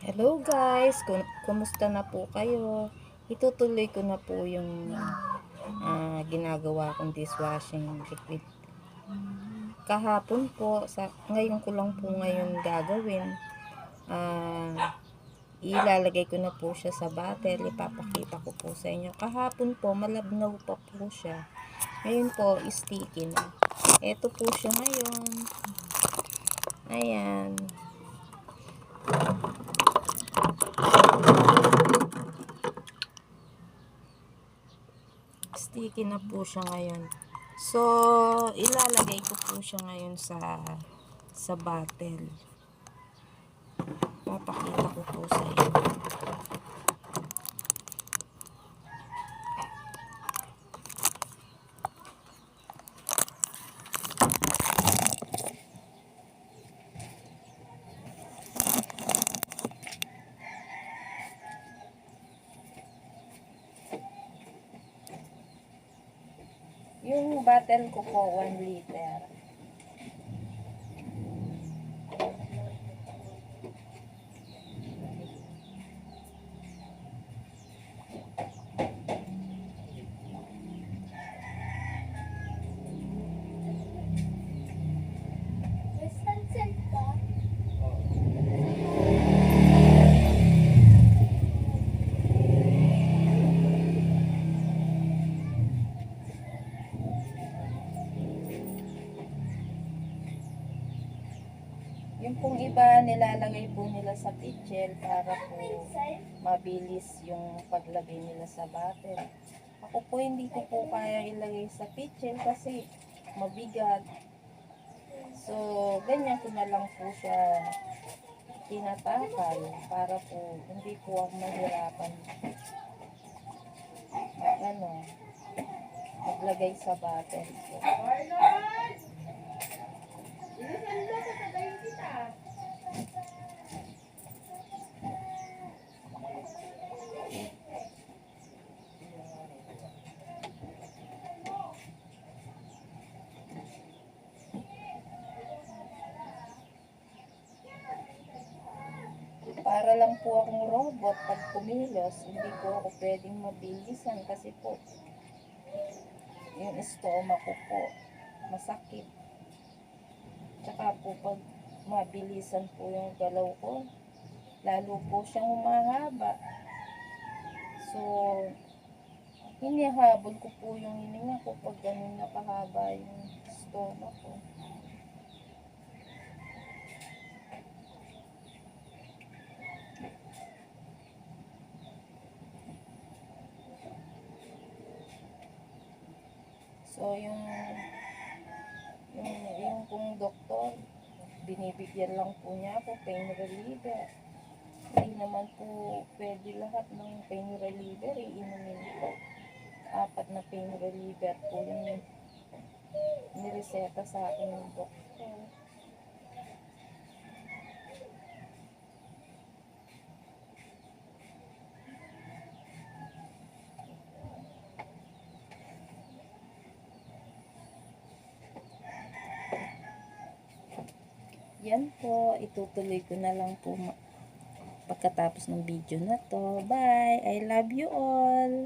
Hello guys, kumusta na po kayo? Itutuloy ko na po yung ginagawa kong dishwashing liquid. Kahapon po, ngayon ko lang po ngayon gagawin. Ilalagay ko na po siya sa bottle. Ipapakita ko po sa inyo. Kahapon po, malabnaw pa po siya. Ngayon po, sticky na. Ito po siya ngayon. Ayan. Sticky na po siya ngayon. So, ilalagay ko po siya ngayon sa bottle. Papakita ko po sa inyo. Yung bottle ko po 1 liter. Yung pong iba, nilalagay po nila sa pitchel para po mabilis yung paglagay nila sa bottle. Ako po hindi ko po kaya ilagay sa pitchel kasi mabigat. So, ganyan ko na lang po siya tinatakal para po hindi po ako mahirapan maglagay sa bottle po. Para lang po akong robot pag kumilos, hindi po ako pwedeng mabilisan kasi po yung stomach ko po masakit. Tsaka po pag mabilisan po yung galaw ko, lalo po siyang humahaba. So, hinihabol ko po yung hininga ko pag ganun nakahaba yung stomach ko. So, yung pong doktor, binibigyan lang po niya ako pain reliever. Hindi naman po pwede lahat ng pain reliever iinumin ko. 4 na pain reliever po yung nireseta sa akin ng doktor. Yan po, itutuloy ko na lang po pagkatapos ng video na to. Bye! I love you all!